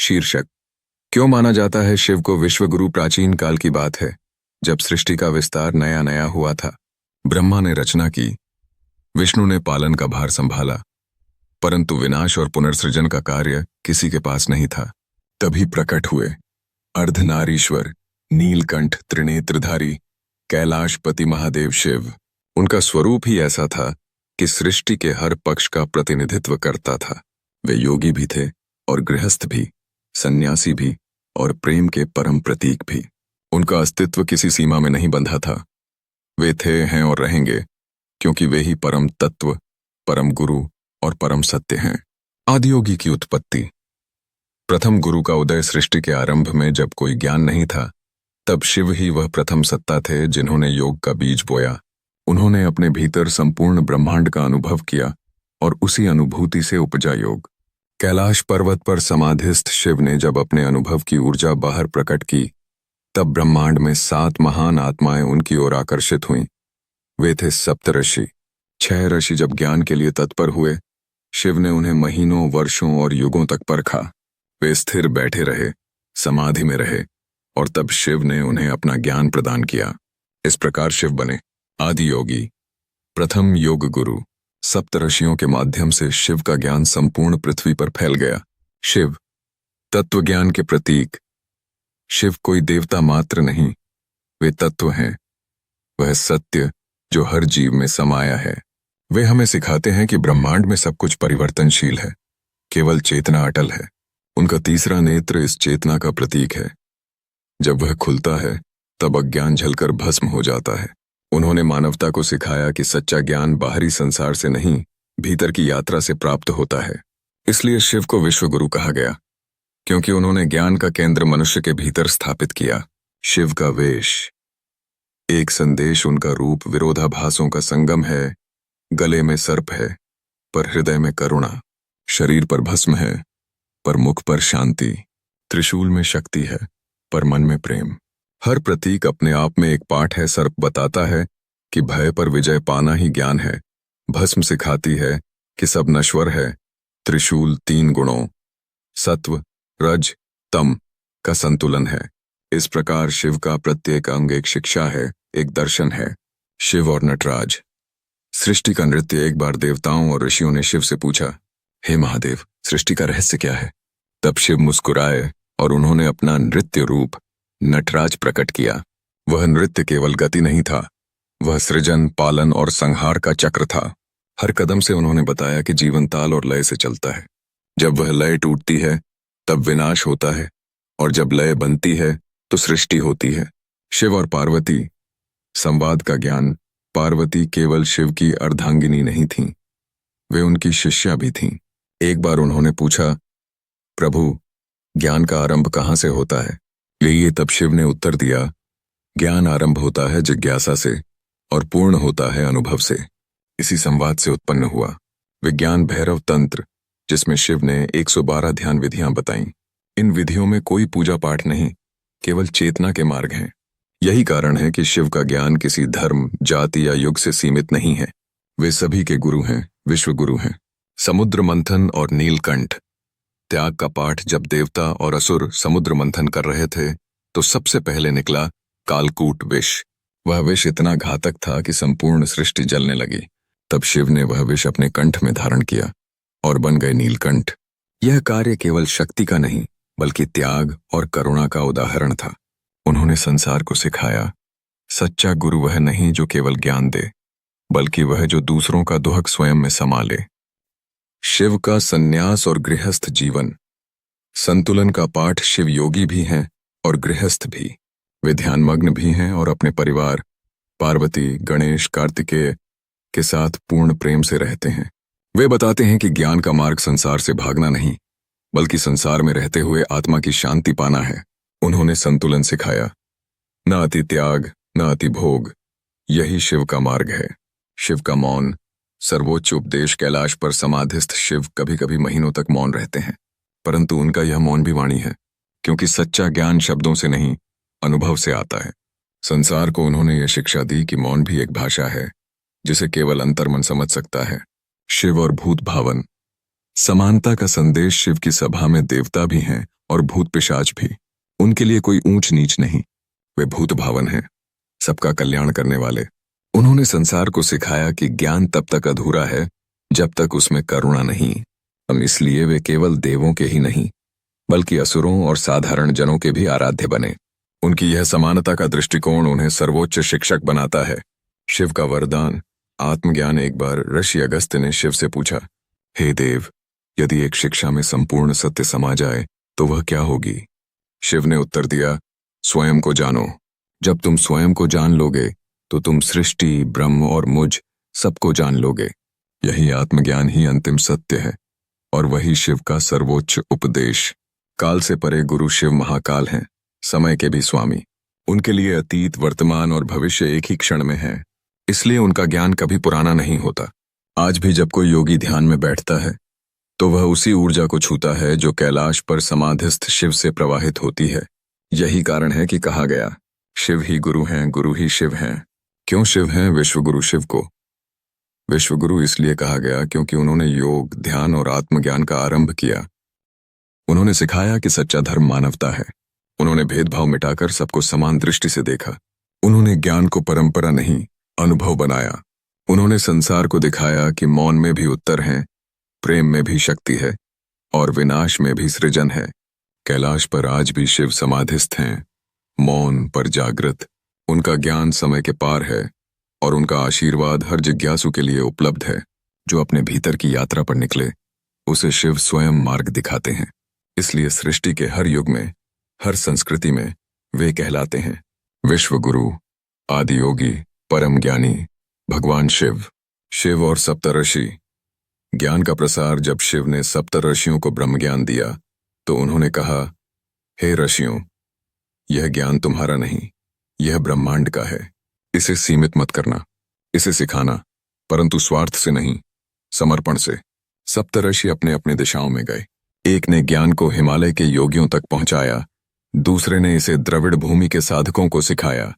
शीर्षक। क्यों माना जाता है शिव को विश्वगुरु? प्राचीन काल की बात है, जब सृष्टि का विस्तार नया नया हुआ था। ब्रह्मा ने रचना की, विष्णु ने पालन का भार संभाला, परंतु विनाश और पुनर्सृजन का कार्य किसी के पास नहीं था। तभी प्रकट हुए अर्धनारीश्वर, नीलकंठ, त्रिनेत्रधारी, कैलाशपति महादेव शिव। उनका स्वरूप ही ऐसा था कि सृष्टि के हर पक्ष का प्रतिनिधित्व करता था। वे योगी भी थे और गृहस्थ भी, सन्यासी भी और प्रेम के परम प्रतीक भी। उनका अस्तित्व किसी सीमा में नहीं बंधा था। वे थे, हैं और रहेंगे, क्योंकि वे ही परम तत्व, परम गुरु और परम सत्य हैं। आदियोगी की उत्पत्ति। प्रथम गुरु का उदय सृष्टि के आरंभ में, जब कोई ज्ञान नहीं था, तब शिव ही वह प्रथम सत्ता थे जिन्होंने योग का बीज बोया। उन्होंने अपने भीतर संपूर्ण ब्रह्मांड का अनुभव किया और उसी अनुभूति से उपजा योग। कैलाश पर्वत पर समाधिस्थ शिव ने जब अपने अनुभव की ऊर्जा बाहर प्रकट की, तब ब्रह्मांड में 7 महान आत्माएं उनकी ओर आकर्षित हुईं। वे थे सप्तऋषि। 6 ऋषि जब ज्ञान के लिए तत्पर हुए, शिव ने उन्हें महीनों, वर्षों और युगों तक परखा। वे स्थिर बैठे रहे, समाधि में रहे, और तब शिव ने उन्हें अपना ज्ञान प्रदान किया। इस प्रकार शिव बने आदि योगी, प्रथम योग गुरु। सप्तऋषियों के माध्यम से शिव का ज्ञान संपूर्ण पृथ्वी पर फैल गया। शिव तत्व ज्ञान के प्रतीक। शिव कोई देवता मात्र नहीं, वे तत्व हैं, वह सत्य जो हर जीव में समाया है। वे हमें सिखाते हैं कि ब्रह्मांड में सब कुछ परिवर्तनशील है, केवल चेतना अटल है। उनका तीसरा नेत्र इस चेतना का प्रतीक है। जब वह खुलता है, तब अज्ञान जलकर भस्म हो जाता है। उन्होंने मानवता को सिखाया कि सच्चा ज्ञान बाहरी संसार से नहीं, भीतर की यात्रा से प्राप्त होता है। इसलिए शिव को विश्वगुरु कहा गया, क्योंकि उन्होंने ज्ञान का केंद्र मनुष्य के भीतर स्थापित किया। शिव का वेश, एक संदेश। उनका रूप विरोधाभासों का संगम है। गले में सर्प है, पर हृदय में करुणा। शरीर पर भस्म है, पर मुख पर शांति। त्रिशूल में शक्ति है, पर मन में प्रेम। हर प्रतीक अपने आप में एक पाठ है। सर्प बताता है कि भय पर विजय पाना ही ज्ञान है। भस्म सिखाती है कि सब नश्वर है। त्रिशूल 3 गुणों, सत्व, रज, तम का संतुलन है। इस प्रकार शिव का प्रत्येक अंग एक शिक्षा है, एक दर्शन है। शिव और नटराज। सृष्टि का नृत्य। एक बार देवताओं और ऋषियों ने शिव से पूछा, हे महादेव, सृष्टि का रहस्य क्या है? तब शिव मुस्कुराए और उन्होंने अपना नृत्य रूप नटराज प्रकट किया। वह नृत्य केवल गति नहीं था, वह सृजन, पालन और संहार का चक्र था। हर कदम से उन्होंने बताया कि जीवन ताल और लय से चलता है। जब वह लय टूटती है, तब विनाश होता है, और जब लय बनती है, तो सृष्टि होती है। शिव और पार्वती। संवाद का ज्ञान। पार्वती केवल शिव की अर्धांगिनी नहीं थीं, वे उनकी शिष्या भी थीं। एक बार उन्होंने पूछा, प्रभु, ज्ञान का आरंभ कहाँ से होता है? लिए तब शिव ने उत्तर दिया, ज्ञान आरंभ होता है जिज्ञासा से और पूर्ण होता है अनुभव से। इसी संवाद से उत्पन्न हुआ विज्ञान भैरव तंत्र, जिसमें शिव ने 112 ध्यान विधियां बताईं। इन विधियों में कोई पूजा पाठ नहीं, केवल चेतना के मार्ग हैं। यही कारण है कि शिव का ज्ञान किसी धर्म, जाति या युग से सीमित नहीं है। वे सभी के गुरु हैं, विश्वगुरु हैं। समुद्र मंथन और नीलकंठ। त्याग का पाठ। जब देवता और असुर समुद्र मंथन कर रहे थे, तो सबसे पहले निकला कालकूट विष। वह विष इतना घातक था कि संपूर्ण सृष्टि जलने लगी। तब शिव ने वह विष अपने कंठ में धारण किया और बन गए नीलकंठ। यह कार्य केवल शक्ति का नहीं, बल्कि त्याग और करुणा का उदाहरण था। उन्होंने संसार को सिखाया, सच्चा गुरु वह नहीं जो केवल ज्ञान दे, बल्कि वह जो दूसरों का दुहक स्वयं में समा ले। शिव का संन्यास और गृहस्थ जीवन। संतुलन का पाठ। शिव योगी भी हैं और गृहस्थ भी। वे ध्यानमग्न भी हैं और अपने परिवार पार्वती, गणेश, कार्तिकेय के साथ पूर्ण प्रेम से रहते हैं। वे बताते हैं कि ज्ञान का मार्ग संसार से भागना नहीं, बल्कि संसार में रहते हुए आत्मा की शांति पाना है। उन्होंने संतुलन सिखाया, न अति त्याग, न अति भोग। यही शिव का मार्ग है। शिव का मौन। सर्वोच्च उपदेश। कैलाश पर समाधिस्थ शिव कभी कभी महीनों तक मौन रहते हैं, परंतु उनका यह मौन भी वाणी है, क्योंकि सच्चा ज्ञान शब्दों से नहीं, अनुभव से आता है। संसार को उन्होंने यह शिक्षा दी कि मौन भी एक भाषा है, जिसे केवल अंतर्मन समझ सकता है। शिव और भूत भावन। समानता का संदेश शिव की सभा में देवता भी हैं और भूत पिशाच भी। उनके लिए कोई ऊंच नीच नहीं, वे भूत भावन हैं, सबका कल्याण करने वाले। उन्होंने संसार को सिखाया कि ज्ञान तब तक अधूरा है जब तक उसमें करुणा नहीं। हम इसलिए वे केवल देवों के ही नहीं बल्कि असुरों और साधारण जनों के भी आराध्य बने। उनकी यह समानता का दृष्टिकोण उन्हें सर्वोच्च शिक्षक बनाता है। शिव का वरदान आत्मज्ञान। एक बार ऋषि अगस्त्य ने शिव से पूछा, हे देव, यदि एक शिक्षा में संपूर्ण सत्य समा जाए तो वह क्या होगी? शिव ने उत्तर दिया, स्वयं को जानो। जब तुम स्वयं को जान लोगे तो तुम सृष्टि, ब्रह्म और मुझ सबको जान लोगे। यही आत्मज्ञान ही अंतिम सत्य है और वही शिव का सर्वोच्च उपदेश। काल से परे गुरु शिव महाकाल हैं, समय के भी स्वामी। उनके लिए अतीत, वर्तमान और भविष्य एक ही क्षण में है, इसलिए उनका ज्ञान कभी पुराना नहीं होता। आज भी जब कोई योगी ध्यान में बैठता है तो वह उसी ऊर्जा को छूता है जो कैलाश पर समाधिस्थ शिव से प्रवाहित होती है। यही कारण है कि कहा गया, शिव ही गुरु हैं, गुरु ही शिव हैं। क्यों शिव हैं विश्वगुरु शिव को? विश्वगुरु इसलिए कहा गया क्योंकि उन्होंने योग, ध्यान और आत्मज्ञान का आरंभ किया। उन्होंने सिखाया कि सच्चा धर्म मानवता है। उन्होंने भेदभाव मिटाकर सबको समान दृष्टि से देखा। उन्होंने ज्ञान को परंपरा नहीं, अनुभव बनाया। उन्होंने संसार को दिखाया कि मौन में भी उत्तर है, प्रेम में भी शक्ति है और विनाश में भी सृजन है। कैलाश पर आज भी शिव समाधिस्थ हैं, मौन पर जागृत। उनका ज्ञान समय के पार है और उनका आशीर्वाद हर जिज्ञासु के लिए उपलब्ध है। जो अपने भीतर की यात्रा पर निकले उसे शिव स्वयं मार्ग दिखाते हैं। इसलिए सृष्टि के हर युग में, हर संस्कृति में वे कहलाते हैं विश्वगुरु, आदि योगी, परम ज्ञानी, भगवान शिव। शिव और सप्तऋषि। ज्ञान का प्रसार। जब शिव ने सप्तऋषियों को ब्रह्म ज्ञान दिया तो उन्होंने कहा, हे ऋषियों, यह ज्ञान तुम्हारा नहीं, यह ब्रह्मांड का है। इसे सीमित मत करना, इसे सिखाना, परंतु स्वार्थ से नहीं, समर्पण से। सप्तऋषि अपने अपने दिशाओं में गए। एक ने ज्ञान को हिमालय के योगियों तक पहुंचाया, दूसरे ने इसे द्रविड़ भूमि के साधकों को सिखाया,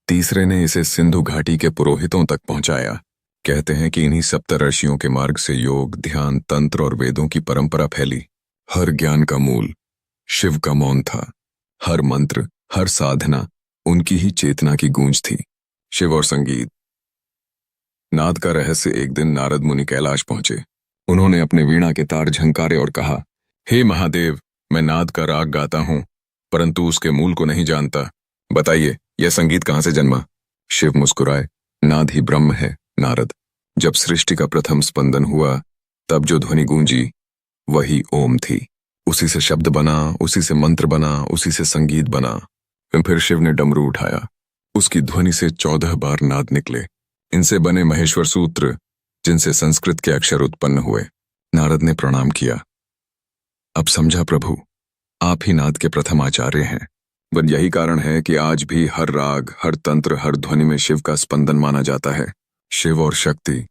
तीसरे ने इसे सिंधु घाटी के पुरोहितों तक पहुंचाया। कहते हैं कि इन्हीं सप्तऋषियों के मार्ग से योग, ध्यान, तंत्र और वेदों की परंपरा फैली। हर ज्ञान का मूल शिव का मौन था। हर मंत्र, हर साधना उनकी ही चेतना की गूंज थी। शिव और संगीत। नाद का रहस्य। एक दिन नारद मुनि कैलाश पहुंचे। उन्होंने अपने वीणा के तार झंकारे और कहा, हे महादेव, मैं नाद का राग गाता हूं परंतु उसके मूल को नहीं जानता। बताइए, यह संगीत कहां से जन्मा? शिव मुस्कुराए, नाद ही ब्रह्म है नारद। जब सृष्टि का प्रथम स्पंदन हुआ तब जो ध्वनि गूंजी वही ओम थी। उसी से शब्द बना, उसी से मंत्र बना, उसी से संगीत बना। फिर शिव ने डमरू उठाया, उसकी ध्वनि से 14 बार नाद निकले। इनसे बने महेश्वर सूत्र, जिनसे संस्कृत के अक्षर उत्पन्न हुए। नारद ने प्रणाम किया। अब समझा प्रभु, आप ही नाद के प्रथम आचार्य हैं। पर यही कारण है कि आज भी हर राग, हर तंत्र, हर ध्वनि में शिव का स्पंदन माना जाता है। शिव और शक्ति।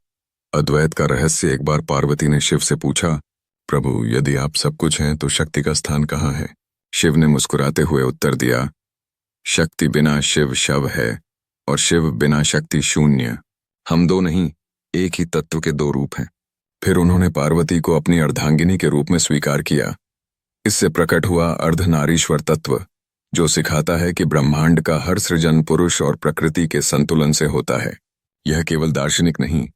अद्वैत का रहस्य। एक बार पार्वती ने शिव से पूछा, प्रभु, यदि आप सब कुछ हैं तो शक्ति का स्थान कहाँ है? शिव ने मुस्कुराते हुए उत्तर दिया, शक्ति बिना शिव शव है और शिव बिना शक्ति शून्य। हम दो नहीं, एक ही तत्व के दो रूप हैं। फिर उन्होंने पार्वती को अपनी अर्धांगिनी के रूप में स्वीकार किया। इससे प्रकट हुआ अर्धनारीश्वर तत्व, जो सिखाता है कि ब्रह्मांड का हर सृजन पुरुष और प्रकृति के संतुलन से होता है। यह केवल दार्शनिक नहीं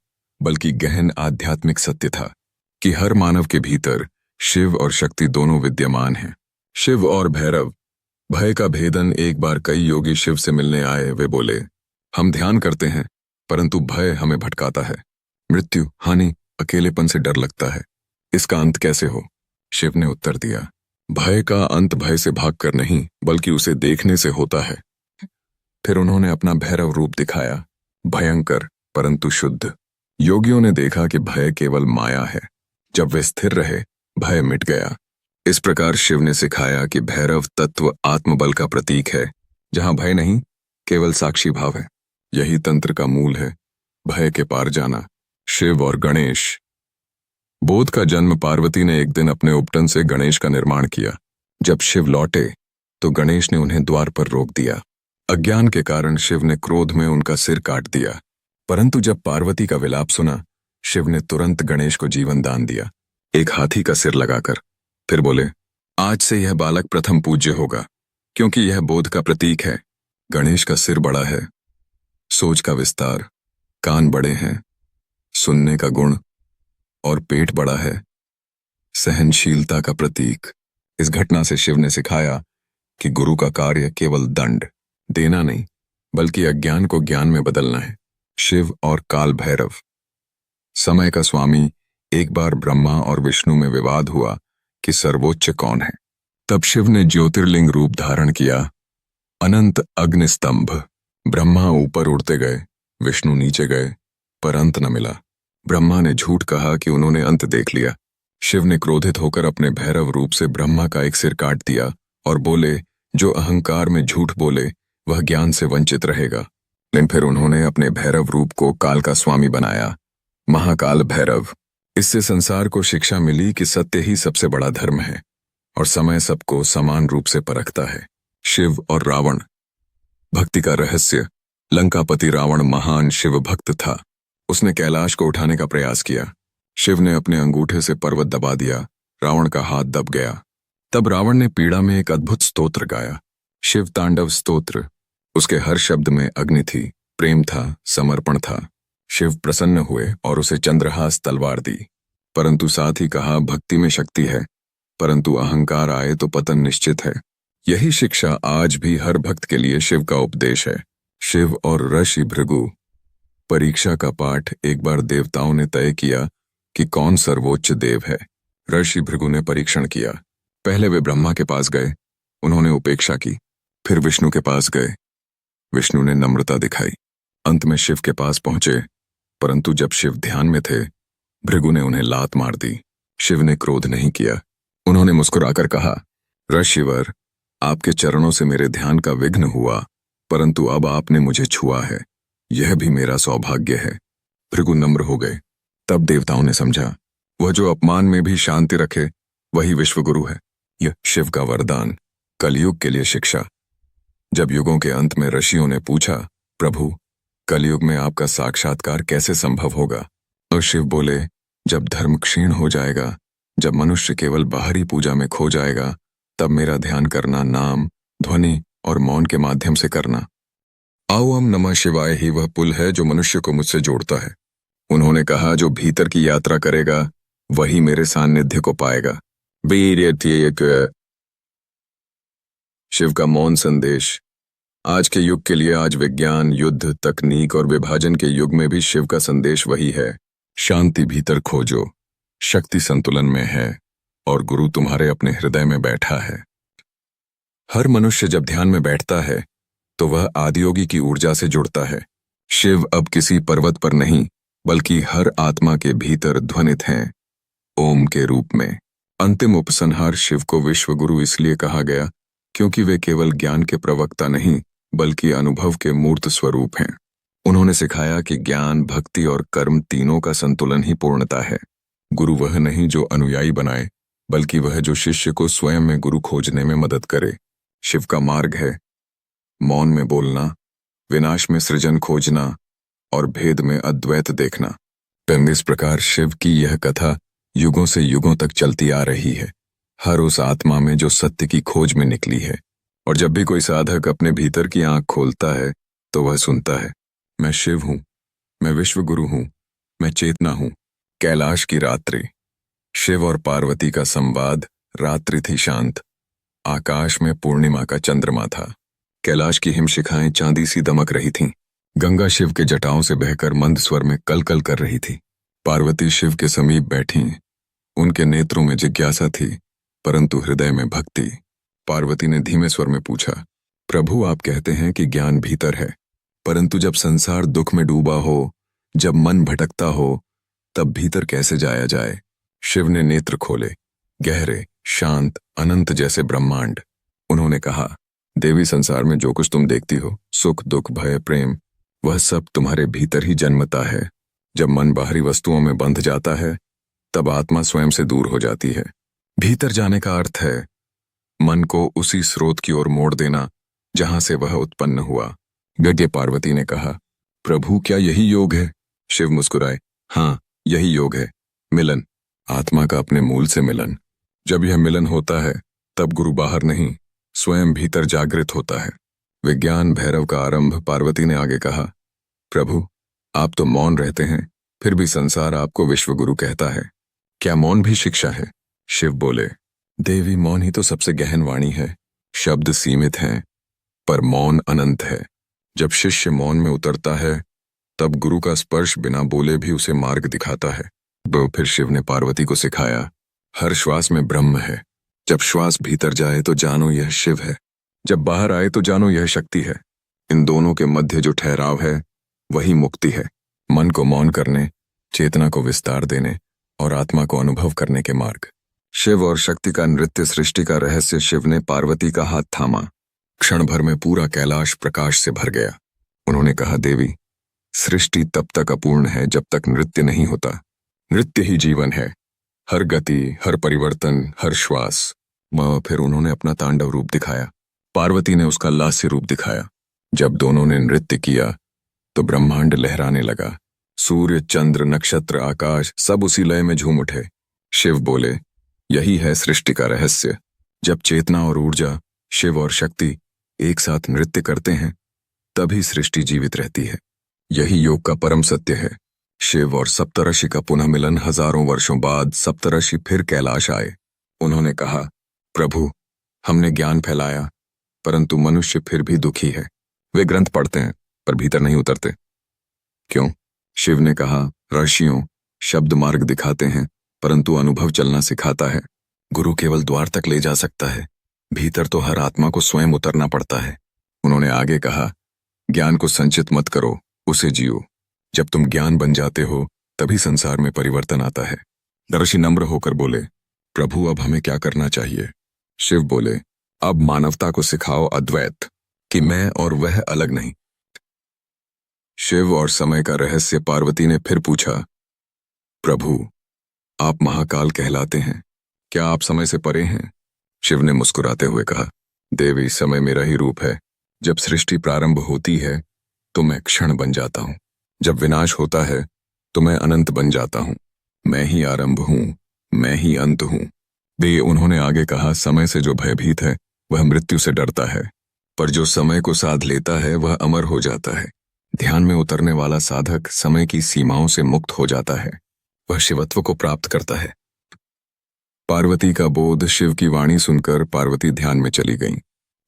बल्कि गहन आध्यात्मिक सत्य था कि हर मानव के भीतर शिव और शक्ति दोनों विद्यमान हैं। शिव और भैरव। भय का भेदन। एक बार कई योगी शिव से मिलने आए। वे बोले, हम ध्यान करते हैं परंतु भय हमें भटकाता है। मृत्यु, हानि, अकेलेपन से डर लगता है। इसका अंत कैसे हो? शिव ने उत्तर दिया, भय का अंत भय से भागकर नहीं बल्कि उसे देखने से होता है। फिर उन्होंने अपना भैरव रूप दिखाया, भयंकर परंतु शुद्ध। योगियों ने देखा कि भय केवल माया है। जब वे स्थिर रहे, भय मिट गया। इस प्रकार शिव ने सिखाया कि भैरव तत्व आत्मबल का प्रतीक है। जहां भय नहीं, केवल साक्षी भाव है। यही तंत्र का मूल है, भय के पार जाना। शिव और गणेश। बोध का जन्म। पार्वती ने एक दिन अपने उपटन से गणेश का निर्माण किया। जब शिव लौटे तो गणेश ने उन्हें द्वार पर रोक दिया। अज्ञान के कारण शिव ने क्रोध में उनका सिर काट दिया। परंतु जब पार्वती का विलाप सुना, शिव ने तुरंत गणेश को जीवन दान दिया। एक हाथी का सिर लगाकर। फिर बोले, आज से यह बालक प्रथम पूज्य होगा, क्योंकि यह बोध का प्रतीक है। गणेश का सिर बड़ा है, सोच का विस्तार, कान बड़े हैं, सुनने का गुण, और पेट बड़ा है, सहनशीलता का प्रतीक। इस घटना से शिव ने सिखाया कि गुरु का कार्य केवल दंड देना नहीं, बल्कि अज्ञान को ज्ञान में बदलना है। शिव और काल भैरव। समय का स्वामी। एक बार ब्रह्मा और विष्णु में विवाद हुआ कि सर्वोच्च कौन है। तब शिव ने ज्योतिर्लिंग रूप धारण किया, अनंत अग्निस्तंभ। ब्रह्मा ऊपर उड़ते गए, विष्णु नीचे गए, पर अंत न मिला। ब्रह्मा ने झूठ कहा कि उन्होंने अंत देख लिया। शिव ने क्रोधित होकर अपने भैरव रूप से ब्रह्मा का एक सिर काट दिया और बोले, जो अहंकार में झूठ बोले वह ज्ञान से वंचित रहेगा। लेकिन फिर उन्होंने अपने भैरव रूप को काल का स्वामी बनाया, महाकाल भैरव। इससे संसार को शिक्षा मिली कि सत्य ही सबसे बड़ा धर्म है और समय सबको समान रूप से परखता है। शिव और रावण। भक्ति का रहस्य। लंकापति रावण महान शिव भक्त था। उसने कैलाश को उठाने का प्रयास किया। शिव ने अपने अंगूठे से पर्वत दबा दिया, रावण का हाथ दब गया। तब रावण ने पीड़ा में एक अद्भुत स्तोत्र गाया, शिव तांडव स्तोत्र। उसके हर शब्द में अग्नि थी, प्रेम था, समर्पण था। शिव प्रसन्न हुए और उसे चंद्रहास तलवार दी, परंतु साथ ही कहा, भक्ति में शक्ति है, परंतु अहंकार आए तो पतन निश्चित है। यही शिक्षा आज भी हर भक्त के लिए शिव का उपदेश है। शिव और ऋषि भृगु। परीक्षा का पाठ। एक बार देवताओं ने तय किया कि कौन सर्वोच्च देव है। ऋषि भृगु ने परीक्षण किया। पहले वे ब्रह्मा के पास गए, उन्होंने उपेक्षा की। फिर विष्णु के पास गए, विष्णु ने नम्रता दिखाई। अंत में शिव के पास पहुंचे, परंतु जब शिव ध्यान में थे, भृगु ने उन्हें लात मार दी। शिव ने क्रोध नहीं किया, उन्होंने मुस्कुराकर कहा, ऋषिवर, आपके चरणों से मेरे ध्यान का विघ्न हुआ, परंतु अब आपने मुझे छुआ है, यह भी मेरा सौभाग्य है। भृगु नम्र हो गए। तब देवताओं ने समझा, वह जो अपमान में भी शांति रखे वही विश्वगुरु है। यह शिव का वरदान। कलयुग के लिए शिक्षा। जब युगों के अंत में ऋषियों ने पूछा, प्रभु, कलयुग में आपका साक्षात्कार कैसे संभव होगा? तो शिव बोले, जब धर्म क्षीण हो जाएगा, जब मनुष्य केवल बाहरी पूजा में खो जाएगा, तब मेरा ध्यान करना नाम, ध्वनि और मौन के माध्यम से करना। ओम नमः शिवाय ही वह पुल है जो मनुष्य को मुझसे जोड़ता है। उन्होंने कहा, जो भीतर की यात्रा करेगा वही मेरे सान्निध्य को पाएगा। शिव का मौन संदेश। आज के युग के लिए आज विज्ञान, युद्ध, तकनीक और विभाजन के युग में भी शिव का संदेश वही है। शांति भीतर खोजो, शक्ति संतुलन में है और गुरु तुम्हारे अपने हृदय में बैठा है। हर मनुष्य जब ध्यान में बैठता है तो वह आदियोगी की ऊर्जा से जुड़ता है। शिव अब किसी पर्वत पर नहीं, बल्कि हर आत्मा के भीतर ध्वनित हैं, ओम के रूप में। अंतिम उपसंहार। शिव को विश्वगुरु इसलिए कहा गया क्योंकि वे केवल ज्ञान के प्रवक्ता नहीं, बल्कि अनुभव के मूर्त स्वरूप हैं। उन्होंने सिखाया कि ज्ञान, भक्ति और कर्म तीनों का संतुलन ही पूर्णता है। गुरु वह नहीं जो अनुयायी बनाए, बल्कि वह जो शिष्य को स्वयं में गुरु खोजने में मदद करे। शिव का मार्ग है मौन में बोलना, विनाश में सृजन खोजना और भेद में अद्वैत देखना। इस प्रकार शिव की यह कथा युगों से युगों तक चलती आ रही है, हर उस आत्मा में जो सत्य की खोज में निकली है। और जब भी कोई साधक अपने भीतर की आंख खोलता है तो वह सुनता है, मैं शिव हूं, मैं विश्वगुरु हूं, मैं चेतना हूं। कैलाश की रात्रि। शिव और पार्वती का संवाद। रात्रि थी शांत, आकाश में पूर्णिमा का चंद्रमा था। कैलाश की हिमशिखाएं चांदी सी दमक रही थीं। गंगा शिव के जटाओं से बहकर मंद स्वर में कलकल कर रही थी। पार्वती शिव के समीप बैठी, उनके नेत्रों में जिज्ञासा थी, परंतु हृदय में भक्ति। पार्वती ने धीमे स्वर में पूछा, प्रभु, आप कहते हैं कि ज्ञान भीतर है, परंतु जब संसार दुख में डूबा हो, जब मन भटकता हो, तब भीतर कैसे जाया जाए? शिव ने नेत्र खोले, गहरे, शांत, अनंत जैसे ब्रह्मांड। उन्होंने कहा, देवी, संसार में जो कुछ तुम देखती हो, सुख, दुख, भय, प्रेम, वह सब तुम्हारे भीतर ही जन्मता है। जब मन बाहरी वस्तुओं में बंध जाता है, तब आत्मा स्वयं से दूर हो जाती है। भीतर जाने का अर्थ है मन को उसी स्रोत की ओर मोड़ देना जहां से वह उत्पन्न हुआ। गगे पार्वती ने कहा, प्रभु, क्या यही योग है? शिव मुस्कुराए, हाँ, यही योग है, मिलन। आत्मा का अपने मूल से मिलन। जब यह मिलन होता है तब गुरु बाहर नहीं, स्वयं भीतर जागृत होता है। विज्ञान भैरव का आरंभ। पार्वती ने आगे कहा, प्रभु आप तो मौन रहते हैं, फिर भी संसार आपको विश्व गुरु कहता है। क्या मौन भी शिक्षा है? शिव बोले, देवी मौन ही तो सबसे गहन वाणी है। शब्द सीमित हैं, पर मौन अनंत है। जब शिष्य मौन में उतरता है तब गुरु का स्पर्श बिना बोले भी उसे मार्ग दिखाता है। फिर शिव ने पार्वती को सिखाया, हर श्वास में ब्रह्म है। जब श्वास भीतर जाए तो जानो यह शिव है, जब बाहर आए तो जानो यह शक्ति है। इन दोनों के मध्य जो ठहराव है वही मुक्ति है। मन को मौन करने, चेतना को विस्तार देने और आत्मा को अनुभव करने के मार्ग। शिव और शक्ति का नृत्य, सृष्टि का रहस्य। शिव ने पार्वती का हाथ थामा। क्षण भर में पूरा कैलाश प्रकाश से भर गया। उन्होंने कहा, देवी सृष्टि तब तक अपूर्ण है जब तक नृत्य नहीं होता। नृत्य ही जीवन है, हर गति, हर परिवर्तन, हर श्वास। फिर उन्होंने अपना तांडव रूप दिखाया। पार्वती ने उसका लास्य रूप दिखाया। जब दोनों ने नृत्य किया तो ब्रह्मांड लहराने लगा। सूर्य, चंद्र, नक्षत्र, आकाश सब उसी लय में झूम उठे। शिव बोले, यही है सृष्टि का रहस्य। जब चेतना और ऊर्जा, शिव और शक्ति एक साथ नृत्य करते हैं तभी सृष्टि जीवित रहती है। यही योग का परम सत्य है। शिव और सप्तऋषि का पुनः मिलन। हजारों वर्षों बाद सप्तऋषि फिर कैलाश आए। उन्होंने कहा, प्रभु हमने ज्ञान फैलाया परंतु मनुष्य फिर भी दुखी है। वे ग्रंथ पढ़ते हैं पर भीतर नहीं उतरते। क्यों? शिव ने कहा, ऋषियों शब्द मार्ग दिखाते हैं परंतु अनुभव चलना सिखाता है। गुरु केवल द्वार तक ले जा सकता है, भीतर तो हर आत्मा को स्वयं उतरना पड़ता है। उन्होंने आगे कहा, ज्ञान को संचित मत करो, उसे जियो। जब तुम ज्ञान बन जाते हो तभी संसार में परिवर्तन आता है। ऋषि नम्र होकर बोले, प्रभु अब हमें क्या करना चाहिए? शिव बोले, अब मानवता को सिखाओ अद्वैत, कि मैं और वह अलग नहीं। शिव और समय का रहस्य। पार्वती ने फिर पूछा, प्रभु आप महाकाल कहलाते हैं, क्या आप समय से परे हैं? शिव ने मुस्कुराते हुए कहा, देवी समय मेरा ही रूप है। जब सृष्टि प्रारंभ होती है तो मैं क्षण बन जाता हूं, जब विनाश होता है तो मैं अनंत बन जाता हूं। मैं ही आरंभ हूं, मैं ही अंत हूं। उन्होंने आगे कहा, समय से जो भयभीत है वह मृत्यु से डरता है, पर जो समय को साध लेता है वह अमर हो जाता है। ध्यान में उतरने वाला साधक समय की सीमाओं से मुक्त हो जाता है, वह शिवत्व को प्राप्त करता है। पार्वती का बोध। शिव की वाणी सुनकर पार्वती ध्यान में चली गईं।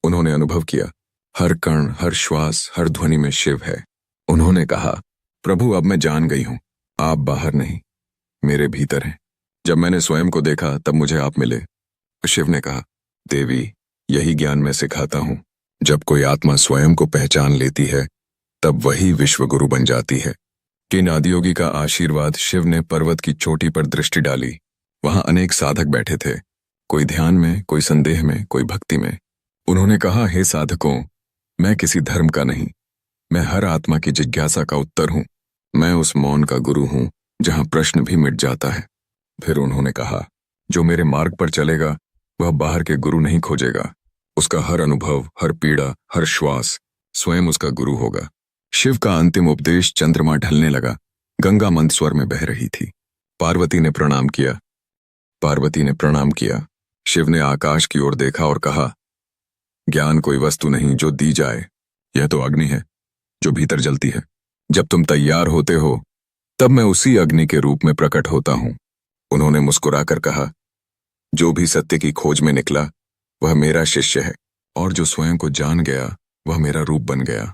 उन्होंने अनुभव किया, हर कण, हर श्वास, हर ध्वनि में शिव है। उन्होंने कहा, प्रभु अब मैं जान गई हूं, आप बाहर नहीं, मेरे भीतर हैं। जब मैंने स्वयं को देखा तब मुझे आप मिले। शिव ने कहा, देवी यही ज्ञान मैं सिखाता हूं। जब कोई आत्मा स्वयं को पहचान लेती है तब वही विश्व गुरु बन जाती है। किन आदियोगी का आशीर्वाद। शिव ने पर्वत की चोटी पर दृष्टि डाली। वहां अनेक साधक बैठे थे, कोई ध्यान में, कोई संदेह में, कोई भक्ति में। उन्होंने कहा, हे साधकों, मैं किसी धर्म का नहीं, मैं हर आत्मा की जिज्ञासा का उत्तर हूं। मैं उस मौन का गुरु हूं जहां प्रश्न भी मिट जाता है। फिर उन्होंने कहा, जो मेरे मार्ग पर चलेगा वह बाहर के गुरु नहीं खोजेगा। उसका हर अनुभव, हर पीड़ा, हर श्वास स्वयं उसका गुरु होगा। शिव का अंतिम उपदेश। चंद्रमा ढलने लगा। गंगा मंद स्वर में बह रही थी। पार्वती ने प्रणाम किया। शिव ने आकाश की ओर देखा और कहा, ज्ञान कोई वस्तु नहीं जो दी जाए, यह तो अग्नि है जो भीतर जलती है। जब तुम तैयार होते हो तब मैं उसी अग्नि के रूप में प्रकट होता हूं। उन्होंने मुस्कुराकर कहा, जो भी सत्य की खोज में निकला वह मेरा शिष्य है, और जो स्वयं को जान गया वह मेरा रूप बन गया।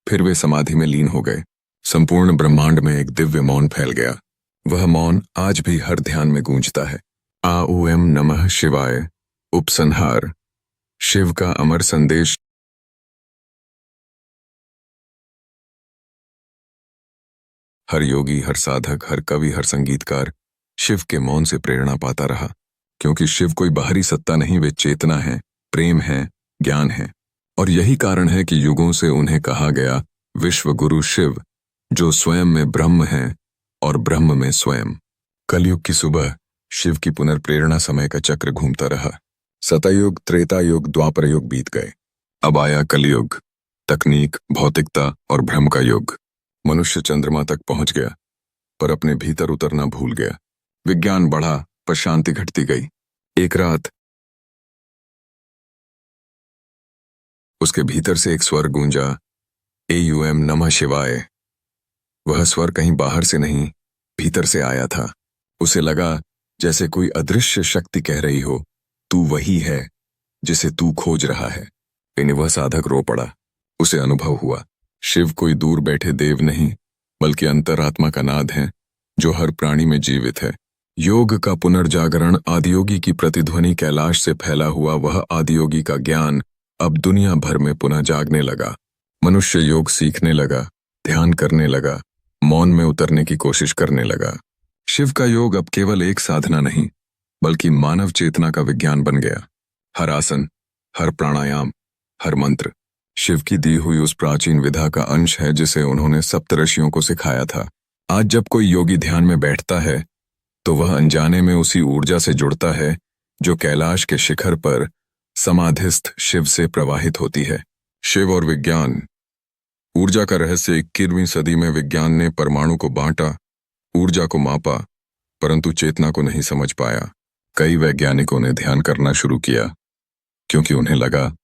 फिर वे समाधि में लीन हो गए। संपूर्ण ब्रह्मांड में एक दिव्य मौन फैल गया। वह मौन आज भी हर ध्यान में गूंजता है। आऊएम नमः शिवाय। उपसंहार। शिव का अमर संदेश। हर योगी, हर साधक, हर कवि, हर संगीतकार शिव के मौन से प्रेरणा पाता रहा, क्योंकि शिव कोई बाहरी सत्ता नहीं, वे चेतना है, प्रेम है, ज्ञान है। और यही कारण है कि युगों से उन्हें कहा गया विश्व गुरु शिव, जो स्वयं में ब्रह्म है और ब्रह्म में स्वयं। कलयुग की सुबह शिव की पुनर्प्रेरणा। समय का चक्र घूमता रहा। सतयुग, त्रेता युग, द्वापर युग बीत गए। अब आया कलयुग। तकनीक, भौतिकता और भ्रम का युग। मनुष्य चंद्रमा तक पहुंच गया पर अपने भीतर उतरना भूल गया। विज्ञान बढ़ा पर शांति घटती गई। एक रात उसके भीतर से एक स्वर गूंजा, AUM नमः शिवाय। वह स्वर कहीं बाहर से नहीं, भीतर से आया था। उसे लगा जैसे कोई अदृश्य शक्ति कह रही हो, तू वही है जिसे तू खोज रहा है। लेकिन वह साधक रो पड़ा। उसे अनुभव हुआ, शिव कोई दूर बैठे देव नहीं, बल्कि अंतरात्मा का नाद है जो हर प्राणी में जीवित है। योग का पुनर्जागरण, आदियोगी की प्रतिध्वनि, कैलाश से फैला हुआ वह आदियोगी का ज्ञान अब दुनिया भर में पुनः जागने लगा। मनुष्य योग सीखने लगा, ध्यान करने लगा, मौन में उतरने की कोशिश करने लगा। शिव का योग अब केवल एक साधना नहीं, बल्कि मानव चेतना का विज्ञान बन गया। हर आसन, हर प्राणायाम, हर मंत्र शिव की दी हुई उस प्राचीन विधा का अंश है जिसे उन्होंने सप्तऋषियों को सिखाया था। आज जब कोई योगी ध्यान में बैठता है तो वह अनजाने में उसी ऊर्जा से जुड़ता है जो कैलाश के शिखर पर समाधिस्थ शिव से प्रवाहित होती है। शिव और विज्ञान। ऊर्जा का रहस्य। 21वीं सदी में विज्ञान ने परमाणु को बांटा, ऊर्जा को मापा, परंतु चेतना को नहीं समझ पाया। कई वैज्ञानिकों ने ध्यान करना शुरू किया क्योंकि उन्हें लगा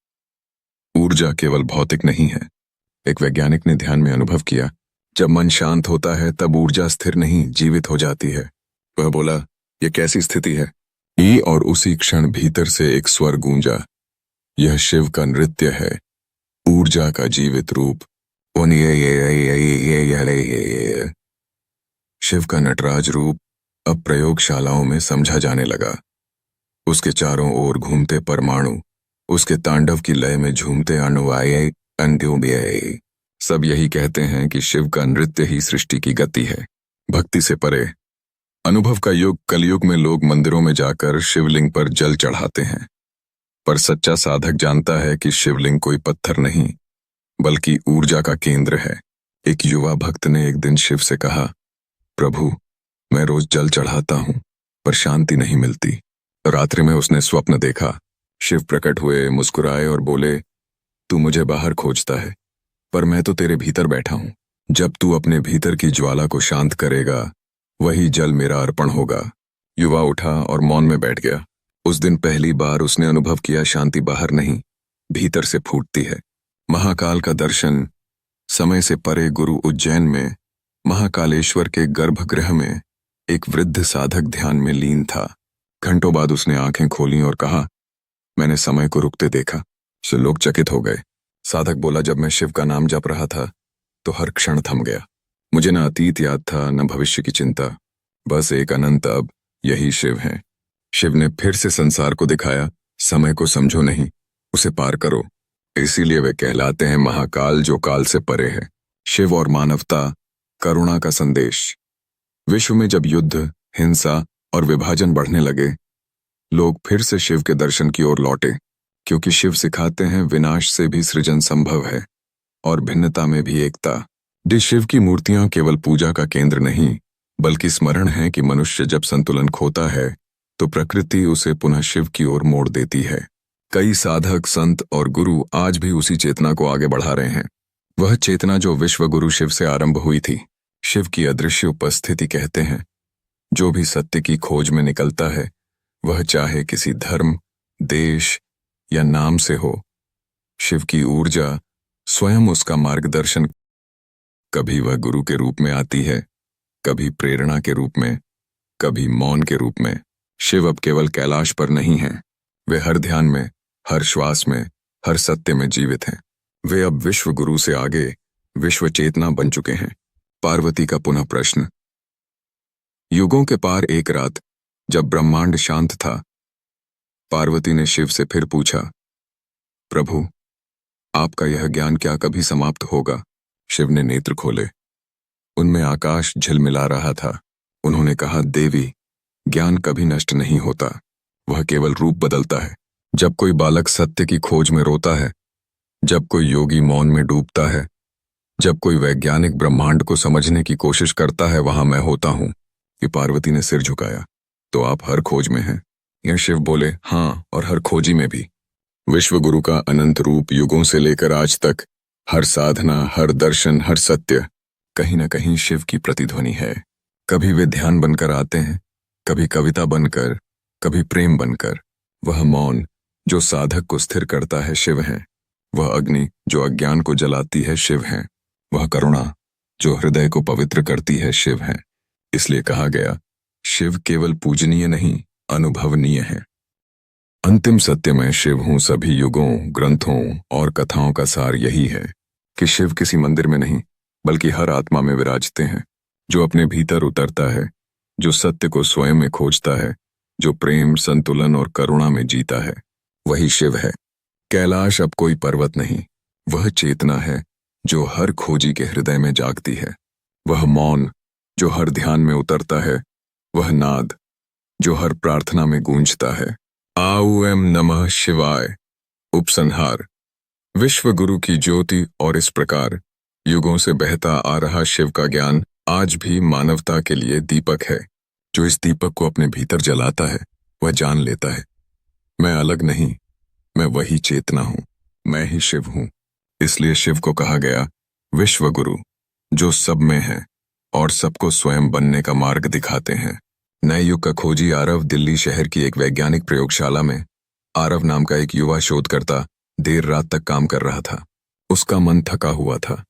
ऊर्जा केवल भौतिक नहीं है। एक वैज्ञानिक ने ध्यान में अनुभव किया, जब मन शांत होता है तब ऊर्जा स्थिर नहीं, जीवित हो जाती है। वह बोला, यह कैसी स्थिति है? और उसी क्षण भीतर से एक स्वर गूंजा, यह शिव का नृत्य है, ऊर्जा का जीवित रूप। शिव का नटराज रूप अब प्रयोगशालाओं में समझा जाने लगा। उसके चारों ओर घूमते परमाणु, उसके तांडव की लय में झूमते अणुआए। सब यही कहते हैं कि शिव का नृत्य ही सृष्टि की गति है। भक्ति से परे अनुभव का युग। कलयुग में लोग मंदिरों में जाकर शिवलिंग पर जल चढ़ाते हैं, पर सच्चा साधक जानता है कि शिवलिंग कोई पत्थर नहीं, बल्कि ऊर्जा का केंद्र है। एक युवा भक्त ने एक दिन शिव से कहा, प्रभु, मैं रोज जल चढ़ाता हूं पर शांति नहीं मिलती। रात्रि में उसने स्वप्न देखा, शिव प्रकट हुए, मुस्कुराए और बोले, तू मुझे बाहर खोजता है, पर मैं तो तेरे भीतर बैठा हूं। जब तू अपने भीतर की ज्वाला को शांत करेगा, वही जल मेरा अर्पण होगा। युवा उठा और मौन में बैठ गया। उस दिन पहली बार उसने अनुभव किया, शांति बाहर नहीं, भीतर से फूटती है। महाकाल का दर्शन। समय से परे गुरु उज्जैन में महाकालेश्वर के गर्भगृह में एक वृद्ध साधक ध्यान में लीन था। घंटों बाद उसने आंखें खोलीं और कहा, मैंने समय को रुकते देखा। से लोग चकित हो गए। साधक बोला, जब मैं शिव का नाम जप रहा था तो हर क्षण थम गया। मुझे न अतीत याद था, न भविष्य की चिंता, बस एक अनंत अब, यही शिव है। शिव ने फिर से संसार को दिखाया, समय को समझो नहीं, उसे पार करो। इसीलिए वे कहलाते हैं महाकाल, जो काल से परे है। शिव और मानवता, करुणा का संदेश। विश्व में जब युद्ध, हिंसा और विभाजन बढ़ने लगे, लोग फिर से शिव के दर्शन की ओर लौटे, क्योंकि शिव सिखाते हैं विनाश से भी सृजन संभव है और भिन्नता में भी एकता। शिव की मूर्तियां केवल पूजा का केंद्र नहीं, बल्कि स्मरण है कि मनुष्य जब संतुलन खोता है तो प्रकृति उसे पुनः शिव की ओर मोड़ देती है। कई साधक, संत और गुरु आज भी उसी चेतना को आगे बढ़ा रहे हैं। वह चेतना जो विश्व गुरु शिव से आरंभ हुई थी। शिव की अदृश्य उपस्थिति कहते हैं, जो भी सत्य की खोज में निकलता है, वह चाहे किसी धर्म, देश या नाम से हो, शिव की ऊर्जा स्वयं उसका मार्गदर्शन। कभी वह गुरु के रूप में आती है, कभी प्रेरणा के रूप में, कभी मौन के रूप में। शिव अब केवल कैलाश पर नहीं है, वे हर ध्यान में, हर श्वास में, हर सत्य में जीवित हैं। वे अब विश्व गुरु से आगे विश्व चेतना बन चुके हैं। पार्वती का पुनः प्रश्न। युगों के पार एक रात, जब ब्रह्मांड शांत था, पार्वती ने शिव से फिर पूछा, प्रभु, आपका यह ज्ञान क्या कभी समाप्त होगा? शिव ने नेत्र खोले। उनमें आकाश झिलमिला रहा था। उन्होंने कहा, देवी, ज्ञान कभी नष्ट नहीं होता, वह केवल रूप बदलता है। जब कोई बालक सत्य की खोज में रोता है, जब कोई योगी मौन में डूबता है, जब कोई वैज्ञानिक ब्रह्मांड को समझने की कोशिश करता है, वहां मैं होता हूं। कि पार्वती ने सिर झुकाया। तो आप हर खोज में हैं? यह शिव बोले, हाँ, और हर खोजी में भी। विश्व गुरु का अनंत रूप युगों से लेकर आज तक, हर साधना, हर दर्शन, हर सत्य कहीं न कहीं शिव की प्रतिध्वनि है। कभी वे ध्यान बनकर आते हैं, कभी कविता बनकर, कभी प्रेम बनकर। वह मौन जो साधक को स्थिर करता है शिव है। वह अग्नि जो अज्ञान को जलाती है शिव है। वह करुणा जो हृदय को पवित्र करती है शिव है। इसलिए कहा गया, शिव केवल पूजनीय नहीं, अनुभवनीय है। अंतिम सत्य में शिव हूं सभी युगों, ग्रंथों और कथाओं का सार यही है कि शिव किसी मंदिर में नहीं, बल्कि हर आत्मा में विराजते हैं। जो अपने भीतर उतरता है, जो सत्य को स्वयं में खोजता है, जो प्रेम, संतुलन और करुणा में जीता है, वही शिव है। कैलाश अब कोई पर्वत नहीं, वह चेतना है जो हर खोजी के हृदय में जागती है। वह मौन जो हर ध्यान में उतरता है, वह नाद जो हर प्रार्थना में गूंजता है। आऊ नमः शिवाय। उपसंहार। विश्व गुरु की ज्योति और इस प्रकार युगों से बहता आ रहा शिव का ज्ञान आज भी मानवता के लिए दीपक है। जो इस दीपक को अपने भीतर जलाता है, वह जान लेता है, मैं अलग नहीं, मैं वही चेतना हूं, मैं ही शिव हूं। इसलिए शिव को कहा गया विश्व गुरु, जो सब में है और सबको स्वयं बनने का मार्ग दिखाते हैं। नए युग का खोजी आरव दिल्ली शहर की एक वैज्ञानिक प्रयोगशाला में आरव नाम का एक युवा शोधकर्ता देर रात तक काम कर रहा था। उसका मन थका हुआ था,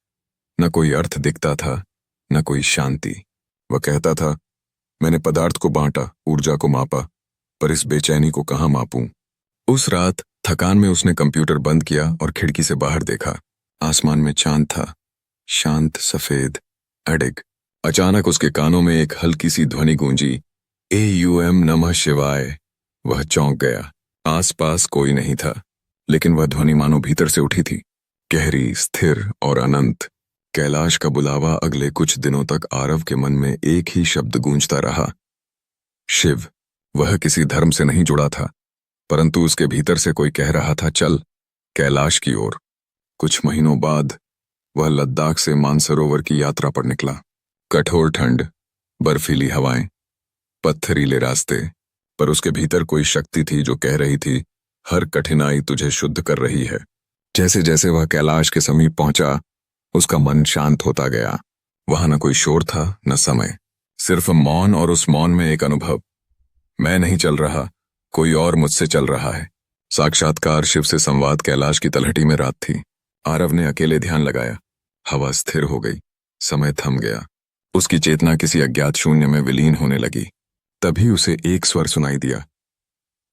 न कोई अर्थ दिखता था, न कोई शांति। वह कहता था, मैंने पदार्थ को बांटा, ऊर्जा को मापा, पर इस बेचैनी को कहाँ मापूं। उस रात थकान में उसने कंप्यूटर बंद किया और खिड़की से बाहर देखा। आसमान में चांद था, शांत, सफेद, अडिग। अचानक उसके कानों में एक हल्की सी ध्वनि गूंजी, AUM नमः शिवाय। वह चौंक गया। आसपास कोई नहीं था, लेकिन वह ध्वनि मानो भीतर से उठी थी, गहरी, स्थिर और अनंत। कैलाश का बुलावा अगले कुछ दिनों तक आरव के मन में एक ही शब्द गूंजता रहा, शिव। वह किसी धर्म से नहीं जुड़ा था, परंतु उसके भीतर से कोई कह रहा था, चल कैलाश की ओर। कुछ महीनों बाद वह लद्दाख से मानसरोवर की यात्रा पर निकला। कठोर ठंड, बर्फीली हवाएं, पत्थरीले रास्ते, पर उसके भीतर कोई शक्ति थी जो कह रही थी, हर कठिनाई तुझे शुद्ध कर रही है। जैसे जैसे वह कैलाश के समीप पहुंचा, उसका मन शांत होता गया। वहां न कोई शोर था, न समय, सिर्फ मौन, और उस मौन में एक अनुभव, मैं नहीं चल रहा, कोई और मुझसे चल रहा है। साक्षात्कार, शिव से संवाद। कैलाश की तलहटी में रात थी। आरव ने अकेले ध्यान लगाया। हवा स्थिर हो गई, समय थम गया। उसकी चेतना किसी अज्ञात शून्य में विलीन होने लगी। तभी उसे एक स्वर सुनाई दिया,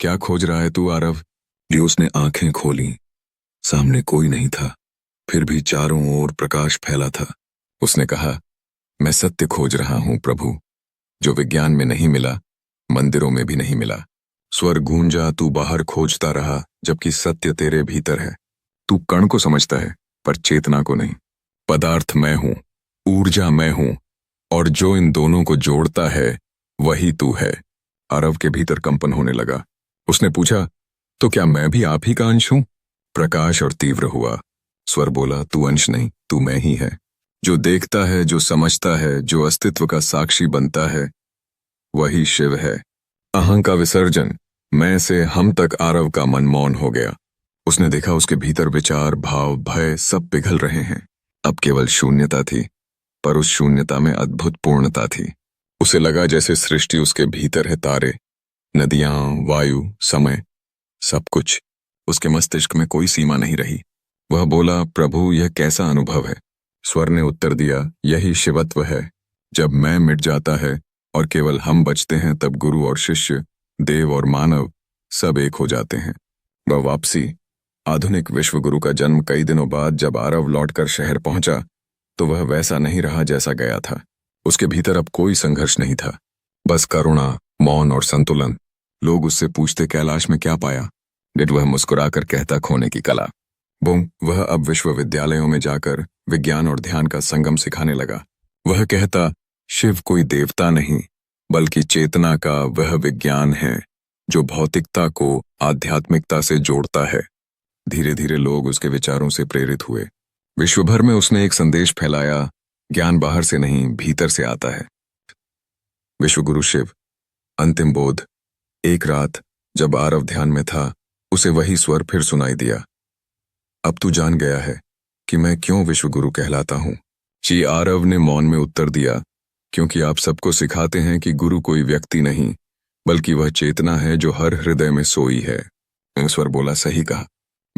क्या खोज रहा है तू आरव? ये उसने आंखें खोली। सामने कोई नहीं था, फिर भी चारों ओर प्रकाश फैला था। उसने कहा, मैं सत्य खोज रहा हूं प्रभु, जो विज्ञान में नहीं मिला, मंदिरों में भी नहीं मिला। स्वर गूंजा, तू बाहर खोजता रहा, जबकि सत्य तेरे भीतर है। तू कण को समझता है, पर चेतना को नहीं। पदार्थ मैं हूं, ऊर्जा मैं हूं, और जो इन दोनों को जोड़ता है वही तू है। आरव के भीतर कंपन होने लगा। उसने पूछा, तो क्या मैं भी आप ही का अंश हूं? प्रकाश और तीव्र हुआ। स्वर बोला, तू अंश नहीं, तू मैं ही है। जो देखता है, जो समझता है, जो अस्तित्व का साक्षी बनता है, वही शिव है। अहं का विसर्जन, मैं से हम तक आरव का मन मौन हो गया। उसने देखा उसके भीतर विचार, भाव, भय सब पिघल रहे हैं। अब केवल शून्यता थी, पर उस शून्यता में अद्भुत पूर्णता थी। उसे लगा जैसे सृष्टि उसके भीतर है, तारे, नदियां, वायु, समय, सब कुछ। उसके मस्तिष्क में कोई सीमा नहीं रही। वह बोला, प्रभु यह कैसा अनुभव है? स्वर ने उत्तर दिया, यही शिवत्व है। जब मैं मिट जाता है और केवल हम बचते हैं, तब गुरु और शिष्य, देव और मानव सब एक हो जाते हैं। वह वापसी। आधुनिक विश्व गुरु का जन्म कई दिनों बाद जब आरव लौटकर शहर पहुंचा, तो वह वैसा नहीं रहा जैसा गया था। उसके भीतर अब कोई संघर्ष नहीं था, बस करुणा, मौन और संतुलन। लोग उससे पूछते, कैलाश में क्या पाया? डेट वह मुस्कुराकर कहता, खोने की कला। वह अब विश्वविद्यालयों में जाकर विज्ञान और ध्यान का संगम सिखाने लगा। वह कहता, शिव कोई देवता नहीं, बल्कि चेतना का वह विज्ञान है जो भौतिकता को आध्यात्मिकता से जोड़ता है। धीरे धीरे लोग उसके विचारों से प्रेरित हुए। विश्व भर में उसने एक संदेश फैलाया, ज्ञान बाहर से नहीं, भीतर से आता है। विश्वगुरु शिव। अंतिम बोध। एक रात जब आरव ध्यान में था, उसे वही स्वर फिर सुनाई दिया, अब तू जान गया है कि मैं क्यों विश्वगुरु कहलाता हूं। जी आरव ने मौन में उत्तर दिया, क्योंकि आप सबको सिखाते हैं कि गुरु कोई व्यक्ति नहीं, बल्कि वह चेतना है जो हर हृदय में सोई है। ईश्वर बोला, सही कहा।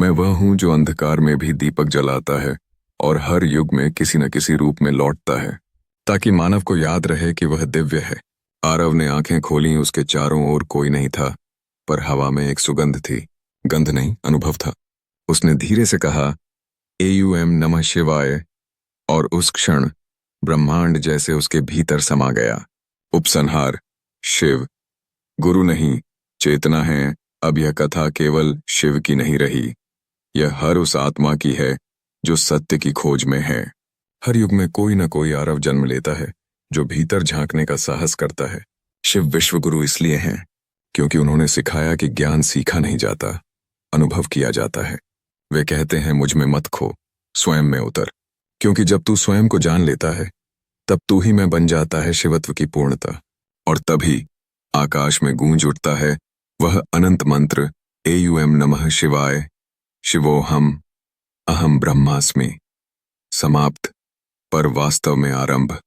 मैं वह हूं जो अंधकार में भी दीपक जलाता है और हर युग में किसी न किसी रूप में लौटता है, ताकि मानव को याद रहे कि वह दिव्य है। आरव ने आंखें खोलीं। उसके चारों ओर कोई नहीं था, पर हवा में एक सुगंध थी। गंध नहीं, अनुभव था। उसने धीरे से कहा, एयूएम नमः शिवाय, और उस क्षण ब्रह्मांड जैसे उसके भीतर समा गया। उपसंहार। शिव गुरु नहीं, चेतना है। अब यह कथा केवल शिव की नहीं रही, यह हर उस आत्मा की है जो सत्य की खोज में है। हर युग में कोई न कोई आरव जन्म लेता है जो भीतर झांकने का साहस करता है। शिव विश्व गुरु इसलिए हैं क्योंकि उन्होंने सिखाया कि ज्ञान सीखा नहीं जाता, अनुभव किया जाता है। वे कहते हैं, मुझ में मत खो, स्वयं में उतर, क्योंकि जब तू स्वयं को जान लेता है तब तू ही में बन जाता है शिवत्व की पूर्णता। और तभी आकाश में गूंज उठता है वह अनंत मंत्र, एयूएम नमः शिवाय, शिवोहम अहम ब्रह्मास्मि। समाप्त, पर वास्तव में आरंभ।